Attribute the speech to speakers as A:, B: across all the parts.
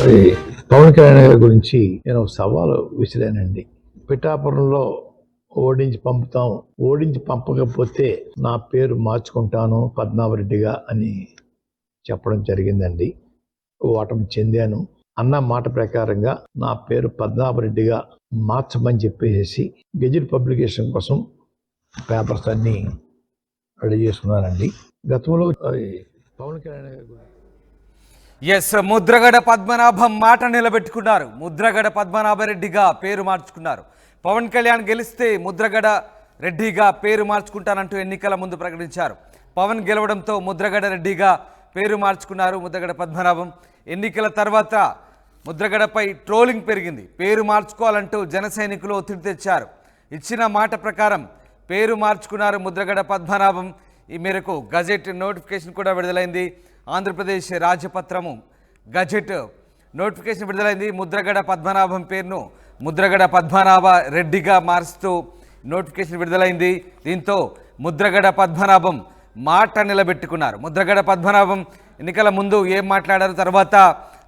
A: మరి పవన్ కళ్యాణ్ గారి గురించి నేను ఒక సవాలు విసిరానండి. పిఠాపురంలో ఓడించి పంపకపోతే నా పేరు మార్చుకుంటాను పద్మనాభరెడ్డిగా అని చెప్పడం జరిగిందండి. ఓటమి చెందాను అన్న మాట ప్రకారంగా నా పేరు పద్మనాభరెడ్డిగా మార్చమని చెప్పేసి గెజిట్ పబ్లికేషన్ కోసం పేపర్స్ అన్ని రెడీ చేసుకున్నానండి. గతంలో పవన్ కళ్యాణ్ గారి
B: ముద్రగడ పద్మనాభం మాట నిలబెట్టుకున్నారు. ముద్రగడ పద్మనాభరెడ్డిగా పేరు మార్చుకున్నారు. పవన్ కళ్యాణ్ గెలిస్తే ముద్రగడ రెడ్డిగా పేరు మార్చుకుంటానంటూ ఎన్నికల ముందు ప్రకటించారు. పవన్ గెలవడంతో ముద్రగడ రెడ్డిగా పేరు మార్చుకున్నారు ముద్రగడ పద్మనాభం. ఎన్నికల తర్వాత ముద్రగడపై ట్రోలింగ్ పెరిగింది. పేరు మార్చుకోవాలంటూ జన సైనికులు ఒత్తిడి తెచ్చారు. ఇచ్చిన మాట ప్రకారం పేరు మార్చుకున్నారు ముద్రగడ పద్మనాభం. ఈ మేరకు గజెట్ నోటిఫికేషన్ కూడా విడుదలైంది. ఆంధ్రప్రదేశ్ రాజపత్రము గజెట్ నోటిఫికేషన్ విడుదలైంది. ముద్రగడ పద్మనాభం పేరును ముద్రగడ పద్మనాభ రెడ్డిగా మారుస్తూ నోటిఫికేషన్ విడుదలైంది. దీంతో ముద్రగడ పద్మనాభం మాట నిలబెట్టుకున్నారు. ముద్రగడ పద్మనాభం ఎన్నికల ముందు ఏం మాట్లాడారు, తర్వాత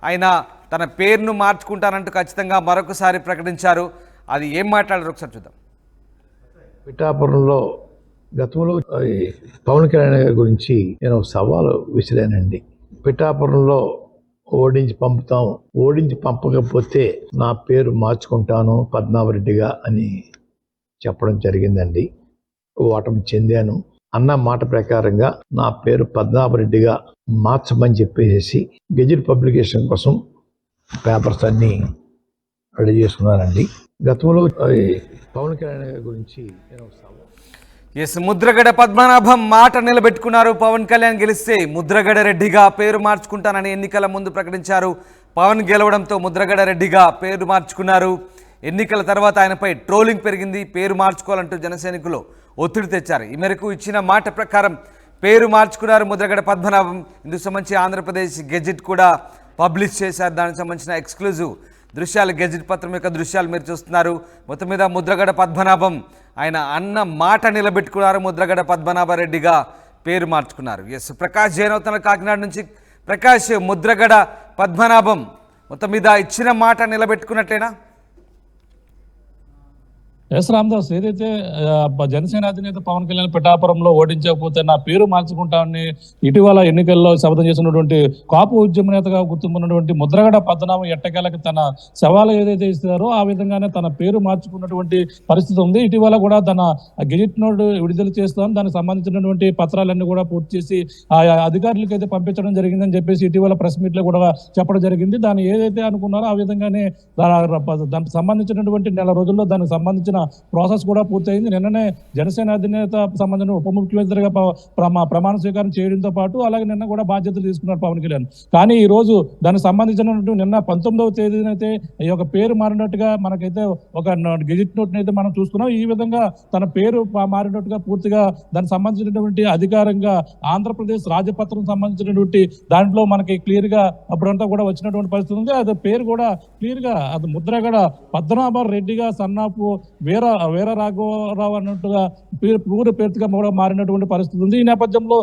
B: ఆయన తన పేరును మార్చుకుంటానంటూ ఖచ్చితంగా మరొకసారి ప్రకటించారు. అది ఏం మాట్లాడారు ఒకసారి చూద్దాం.
A: పిఠాపురంలో గతంలో పవన్ కళ్యాణ్ గారి గురించి నేను ఒక సవాలు విసిరానండి. పిఠాపురంలో ఓడించి పంపకపోతే నా పేరు మార్చుకుంటాను పద్మనాభరెడ్డిగా అని చెప్పడం జరిగిందండి. ఓటమి చెందాను అన్న మాట ప్రకారంగా నా పేరు పద్మనాభరెడ్డిగా మార్చమని చెప్పేసి గెజిట్ పబ్లికేషన్ కోసం పేపర్స్ అన్ని రెడీ చేసుకున్నానండి. గతంలో పవన్ కళ్యాణ్ గారి గురించి నేను ఒక సవాలు
B: ముద్రగడ పద్మనాభం మాట నిలబెట్టుకున్నారు. పవన్ కళ్యాణ్ గెలిస్తే ముద్రగడ రెడ్డిగా పేరు మార్చుకుంటానని ఎన్నికల ముందు ప్రకటించారు. పవన్ గెలవడంతో ముద్రగడ రెడ్డిగా పేరు మార్చుకున్నారు. ఎన్నికల తర్వాత ఆయనపై ట్రోలింగ్ పెరిగింది. పేరు మార్చుకోవాలంటూ జనసైనికులు ఒత్తిడి తెచ్చారు. ఈ మేరకు ఇచ్చిన మాట ప్రకారం పేరు మార్చుకున్నారు ముద్రగడ పద్మనాభం. ఇందుకు సంబంధించి ఆంధ్రప్రదేశ్ గెజిట్ కూడా పబ్లిష్ చేశారు. దానికి సంబంధించిన ఎక్స్క్లూజివ్ దృశ్యాలు, గెజిట్ పత్రం యొక్క దృశ్యాలు మీరు చూస్తున్నారు. మొత్తం మీద ముద్రగడ పద్మనాభం ఆయన అన్న మాట నిలబెట్టుకున్నారు. ముద్రగడ పద్మనాభరెడ్డిగా పేరు మార్చుకున్నారు. ప్రకాష్ జైనవుతున్న కాకినాడ నుంచి. ప్రకాష్, ముద్రగడ పద్మనాభం మొత్తం మీద ఇచ్చిన మాట నిలబెట్టుకున్నట్లేనా?
C: రామదాస్, ఏదైతే జనసేన అధినేత పవన్ కళ్యాణ్ పిఠాపురంలో ఓడించకపోతే నా పేరు మార్చుకుంటామని ఇటీవల ఎన్నికల్లో శపథం చేసినటువంటి కాపు ఉద్యమ నేతగా గుర్తింపున్నటువంటి ముద్రగడ పద్మనాభం ఎట్టకేలకు తన సవాలు ఏదైతే ఇస్తారో ఆ విధంగానే తన పేరు మార్చుకున్నటువంటి పరిస్థితి ఉంది. ఇటీవల కూడా తన గెజిట్ నోట్ విడుదల చేస్తాం, దానికి సంబంధించినటువంటి పత్రాలన్నీ కూడా పూర్తి చేసి ఆ అధికారులకు అయితే పంపించడం జరిగిందని చెప్పేసి ఇటీవల ప్రెస్ మీట్ లో కూడా చెప్పడం జరిగింది. దాన్ని ఏదైతే అనుకున్నారో ఆ విధంగానే దానికి సంబంధించినటువంటి నెల రోజుల్లో దానికి సంబంధించిన ప్రాసెస్ కూడా పూర్తయింది. నిన్ననే జనసేన అధినేత సంబంధించిన ఉప ముఖ్యమంత్రిగా ప్రమాణ స్వీకారం చేయడంతో పాటు అలాగే నిన్న కూడా బాధ్యతలు తీసుకున్నారు పవన్ కళ్యాణ్. కానీ ఈ రోజు దానికి సంబంధించినటువంటి నిన్న 19వ తేదీనైతే ఈ యొక్క పేరు మారినట్టుగా మనకైతే ఒక గెజిట్ నోట్ అయితే మనం చూస్తున్నాం. ఈ విధంగా తన పేరు మారినట్టుగా పూర్తిగా దానికి సంబంధించినటువంటి అధికారంగా ఆంధ్రప్రదేశ్ రాజపత్రం సంబంధించినటువంటి దాంట్లో మనకి క్లియర్ గా అప్పుడంతా కూడా వచ్చినటువంటి పరిస్థితి ఉంది. అది పేరు కూడా క్లియర్ గా అది ముద్రగడ పద్మనాభ రెడ్డిగా సన్నాపు వీర రాఘవరావు అన్నట్టుగా ఊరి పేరుగా కూడా మారినటువంటి పరిస్థితి ఉంది. ఈ నేపథ్యంలో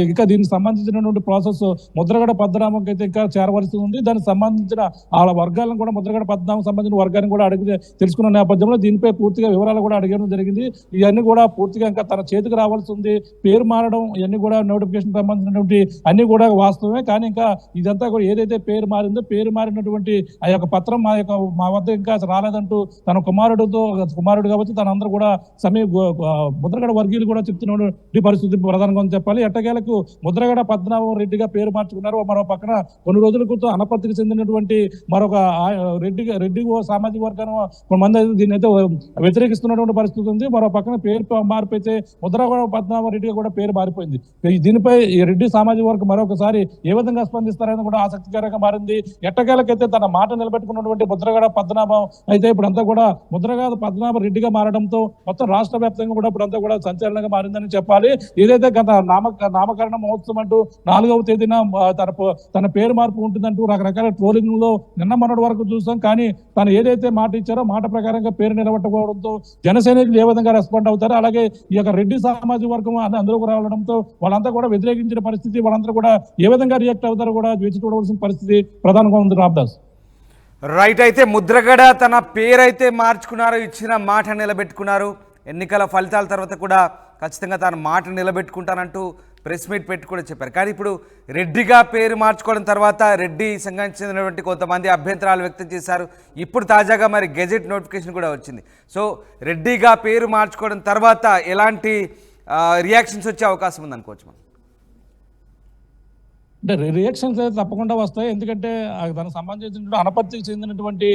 C: ఇంకా దీనికి సంబంధించినటువంటి ప్రాసెస్ ముద్రగడ పద్మనాభంకి అయితే ఇంకా చేరవలసి ఉంది. దానికి సంబంధించిన ఆ వర్గాలను కూడా ముద్రగడ పద్మనాభం సంబంధించిన వర్గాన్ని కూడా అడిగి తెలుసుకున్న నేపథ్యంలో దీనిపై పూర్తిగా వివరాలు కూడా అడగడం జరిగింది. ఇవన్నీ కూడా పూర్తిగా ఇంకా తన చేతికి రావాల్సి ఉంది. పేరు మారడం ఇవన్నీ కూడా నోటిఫికేషన్ సంబంధించినటువంటి అన్ని కూడా వాస్తవమే. కానీ ఇంకా ఇదంతా కూడా ఏదైతే పేరు మారిందో పేరు మారినటువంటి ఆ యొక్క పత్రం మా వద్ద ఇంకా రాలేదంటూ తన కుమారుడు కాబట్టి తనందరూ కూడా ముద్రగడ వర్గీయులు కూడా చెప్తున్నటువంటి పరిస్థితి ప్రధానంగా చెప్పాలి. ఎట్టకేలకు ముద్రగడ పద్మనాభం రెడ్డిగా పేరు మార్చుకున్నారు. మరో పక్కన కొన్ని రోజుల క్రితం అనపర్తికి చెందినటువంటి మరొక రెడ్డి సామాజిక వర్గాన్ని కొంతమంది దీన్ని అయితే వ్యతిరేకిస్తున్నటువంటి పరిస్థితి ఉంది. మరో పక్కన పేరు మార్పు అయితే ముద్రగడ పద్మనాభం రెడ్డిగా కూడా పేరు మారిపోయింది. దీనిపై ఈ రెడ్డి సామాజిక వర్గం మరొకసారి ఏ విధంగా స్పందిస్తారని కూడా ఆసక్తికరంగా మారింది. ఎట్టకేలకైతే తన మాట నిలబెట్టుకున్నటువంటి ముద్రగడ పద్మనాభం అయితే ఇప్పుడంతా కూడా ముద్రగడ పద్మనాభ రెడ్డిగా మారడంతో మొత్తం రాష్ట్ర వ్యాప్తంగా కూడా ఇప్పుడంతా కూడా సంచలనంగా మారిందని చెప్పాలి. ఏదైతే గత నామకరణ మహోత్సవం అంటూ 4వ తేదీన తన పేరు మార్పు ఉంటుందంటూ రకరకాల ట్రోలింగ్ లో నిన్న మొన్నటి వరకు చూసాం. కానీ తను ఏదైతే మాట ఇచ్చారో మాట ప్రకారంగా పేరు నిలబెట్టుకోవడంతో జనసైనికులు ఏ విధంగా రెస్పాండ్ అవుతారు, అలాగే ఈ యొక్క రెడ్డి సామాజిక వర్గం అందులోకి రావడంతో వాళ్ళంతా కూడా వ్యతిరేకించిన పరిస్థితి, వాళ్ళంతా కూడా ఏ విధంగా రియాక్ట్ అవుతారో కూడా వేచి చూడవలసిన పరిస్థితి ప్రధానంగా ఉంది. రామదాస్
B: రైట్. అయితే ముద్రగడ తన పేరైతే మార్చుకున్నారు, ఇచ్చిన మాట నిలబెట్టుకున్నారు. ఎన్నికల ఫలితాల తర్వాత కూడా ఖచ్చితంగా తన మాట నిలబెట్టుకుంటానంటూ ప్రెస్ మీట్ పెట్టి కూడా చెప్పారు. కానీ ఇప్పుడు రెడ్డిగా పేరు మార్చుకోవడం తర్వాత రెడ్డి సంఘానికి చెందినటువంటి కొంతమంది అభ్యంతరాలు వ్యక్తం చేశారు. ఇప్పుడు తాజాగా మరి గెజెట్ నోటిఫికేషన్ కూడా వచ్చింది. సో రెడ్డిగా పేరు మార్చుకోవడం తర్వాత ఎలాంటి రియాక్షన్స్ వచ్చే అవకాశం ఉందనుకోవచ్చు మనం?
C: అంటే రియాక్షన్స్ అయితే తప్పకుండా వస్తాయి. ఎందుకంటే దానికి సంబంధించిన అనపర్తికి చెందినటువంటి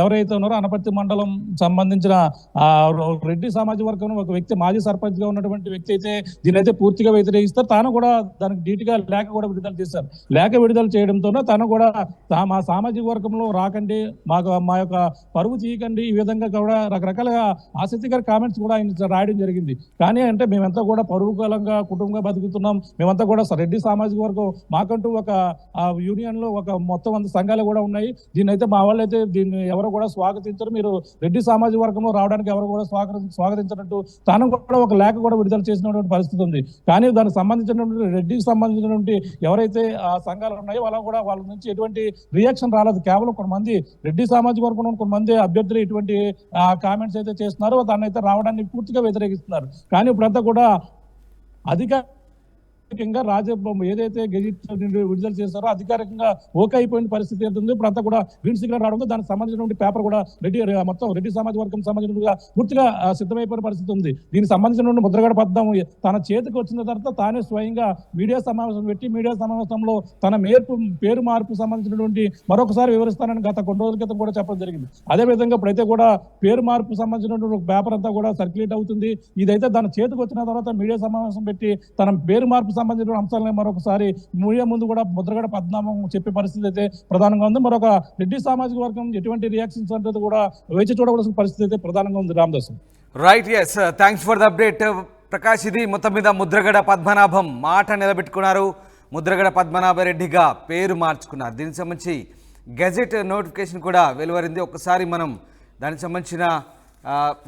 C: ఎవరైతే ఉన్నారో అనపర్తి మండలం సంబంధించిన రెడ్డి సామాజిక వర్గం ఒక వ్యక్తి మాజీ సర్పంచ్ గా ఉన్నటువంటి వ్యక్తి అయితే దీని అయితే పూర్తిగా వ్యతిరేకిస్తారు. తాను కూడా దానికి ధీటుగా లేఖ కూడా విడుదల చేశారు. లేఖ విడుదల చేయడంతోనే తను కూడా మా సామాజిక వర్గంలో రాకండి, మా యొక్క పరువు తీయకండి, ఈ విధంగా కూడా రకరకాల ఆసక్తికర కామెంట్స్ కూడా ఆయన రాయడం జరిగింది. కానీ అంటే మేమంతా కూడా పరువుకలంగా కుటుంబంగా బతుకుతున్నాం, మేమంతా కూడా రెడ్డి సామాజిక వర్గం, మాకంటూ ఒక యూనియన్ లో ఒక మొత్తం 100 సంఘాలు కూడా ఉన్నాయి. దీన్ని అయితే మా వాళ్ళు అయితే దీన్ని ఎవరు కూడా స్వాగతించరు, మీరు రెడ్డి సామాజిక వర్గంలో రావడానికి ఎవరు కూడా స్వాగతించినట్టు తాను కూడా ఒక లేఖ కూడా విడుదల చేసినటువంటి పరిస్థితి ఉంది. కానీ దానికి సంబంధించినటువంటి రెడ్డికి సంబంధించినటువంటి ఎవరైతే ఆ సంఘాలు ఉన్నాయో వాళ్ళ నుంచి ఎటువంటి రియాక్షన్ రాలేదు. కేవలం కొంతమంది రెడ్డి సామాజిక వర్గంలో కొంతమంది అభ్యర్థులు ఇటువంటి కామెంట్స్ అయితే చేస్తున్నారు, దాన్ని అయితే రావడాన్ని పూర్తిగా వ్యతిరేకిస్తున్నారు. కానీ ఇప్పుడంతా కూడా అధికారికంగా ఏదైతే గెజిట్ విడుదల చేశారో అధికారికంగా ఓకే అయిపోయిన పరిస్థితి ఏదైతుంది. ఇప్పుడు అంతా కూడా గ్రీన్ సిగ్నల్ రావడంతో దానికి సంబంధించిన పేపర్ కూడా మొత్తం రెడ్డి సామాజిక వర్గం సంబంధించిన పూర్తిగా సిద్ధమైపోయిన పరిస్థితి ఉంది. దీనికి సంబంధించిన ముద్రగడ పద్మం తన చేతికి వచ్చిన తర్వాత తానే స్వయంగా మీడియా సమావేశం పెట్టి మీడియా సమావేశంలో తన పేరు మార్పు సంబంధించినటువంటి మరొకసారి వివరిస్తానని గత కొన్ని రోజుల క్రితం కూడా చెప్పడం జరిగింది. అదేవిధంగా ఇప్పుడైతే కూడా పేరు మార్పు సంబంధించినటువంటి పేపర్ అంతా కూడా సర్క్యులేట్ అవుతుంది. ఇదైతే తన చేతికి వచ్చిన తర్వాత మీడియా సమావేశం పెట్టి తన పేరు మార్పు సంబంధించిన అంశాలను మరొకసారి మీడియా ముందు కూడా ముద్రగడ పద్మనాభం చెప్పే పరిస్థితి అయితే ప్రధానంగా ఉంది. మరొక రెడ్డి సామాజిక వర్గం ఎటువంటి రియాక్షన్స్ అంటే కూడా వేచి చూడవలసిన పరిస్థితి అయితే ప్రధానంగా ఉంది. Ramdas
B: right, yes, thanks for the update Prakash. ఇది మొత్తం మీద ముద్రగడ పద్మనాభం మాట నిలబెట్టుకున్నారు, ముద్రగడ పద్మనాభరెడ్డిగా పేరు మార్చుకున్నారు. దీనికి సంబంధించి గెజెట్ నోటిఫికేషన్ కూడా వెలువరింది. ఒక్కసారి మనం దానికి సంబంధించిన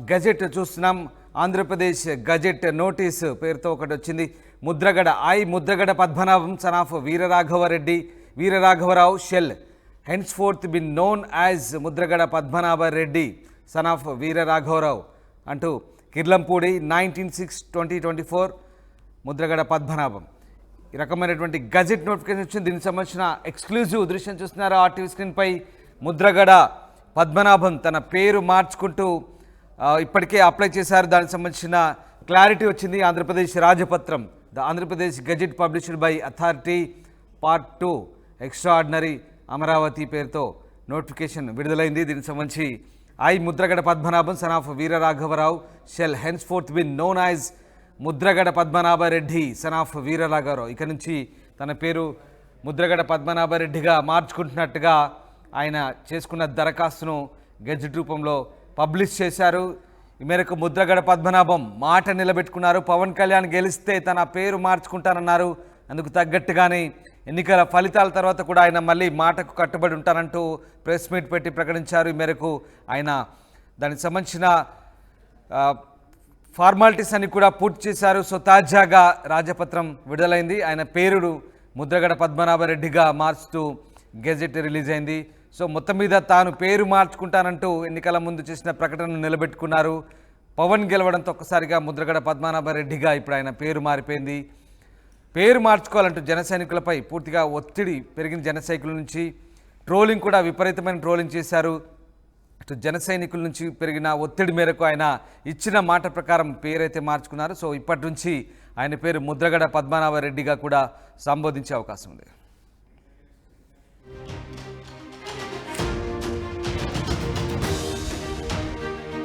B: గెజెట్ చూస్తున్నాం. ఆంధ్రప్రదేశ్ గెజెట్ నోటీస్ పేరుతో ఒకటి వచ్చింది. Mudragada Padmanabham son of వీరరాఘవరావు shell hence fourth bin known as Mudragada Padmanabha Reddy son of వీరరాఘవరావు అంటూ కిర్లంపూడి 19/6/2024 ముద్రగడ పద్మనాభం. ఈ రకమైనటువంటి గెజెట్ నోటిఫికేషన్ వచ్చింది. దీనికి సంబంధించిన ఎక్స్క్లూజివ్ దృశ్యం చూస్తున్నారు ఆర్టీవీ స్క్రీన్పై. ముద్రగడ పద్మనాభం తన పేరు మార్చుకుంటూ ఇప్పటికే అప్లై చేశారు. దానికి సంబంధించిన క్లారిటీ వచ్చింది. Andhra Pradesh రాజపత్రం, the Andhra Pradesh gazette published by authority part 2 extraordinary Amaravati పేరుతో నోటిఫికేషన్ విడుదలైంది. దీనికి సంబంధించి Mudragada Padmanabham son of వీరరాఘవరావు shell hence fourth bin known as Mudragada Padmanabha Reddy son of వీరరాఘవరావు. ఇక నుంచి తన పేరు ముద్రగడ పద్మనాభరెడ్డిగా మార్చుకుంటున్నట్టుగా ఆయన చేసుకున్న దరఖాస్తును గెజెట్ రూపంలో పబ్లిష్ చేశారు. ఈ మేరకు ముద్రగడ పద్మనాభం మాట నిలబెట్టుకున్నారు. పవన్ కళ్యాణ్ గెలిస్తే తన పేరు మార్చుకుంటానన్నారు. అందుకు తగ్గట్టుగానే ఎన్నికల ఫలితాల తర్వాత కూడా ఆయన మళ్ళీ మాటకు కట్టుబడి ఉంటానంటూ ప్రెస్ మీట్ పెట్టి ప్రకటించారు. ఈ మేరకు ఆయన దానికి సంబంధించిన ఫార్మాలిటీస్ అన్ని కూడా పూర్తి చేశారు. సో తాజాగా రాజపత్రం విడుదలైంది. ఆయన పేరును ముద్రగడ పద్మనాభరెడ్డిగా మార్చుతూ గెజెట్ రిలీజ్ అయింది. సో మొత్తం మీద తాను పేరు మార్చుకుంటానంటూ ఎన్నికల ముందు చేసిన ప్రకటనను నిలబెట్టుకున్నారు. పవన్ గెలవడంతో ఒక్కసారిగా ముద్రగడ పద్మనాభరెడ్డిగా ఇప్పుడు ఆయన పేరు మారిపోయింది. పేరు మార్చుకోవాలంటూ జన సైనికులపై పూర్తిగా ఒత్తిడి పెరిగిన జన సైనికుల నుంచి ట్రోలింగ్ కూడా విపరీతమైన ట్రోలింగ్ చేశారు. ఇటు జన సైనికుల నుంచి పెరిగిన ఒత్తిడి మేరకు ఆయన ఇచ్చిన మాట ప్రకారం పేరైతే మార్చుకున్నారు. సో ఇప్పటి నుంచి ఆయన పేరు ముద్రగడ పద్మనాభరెడ్డిగా కూడా సంబోధించే అవకాశం ఉంది.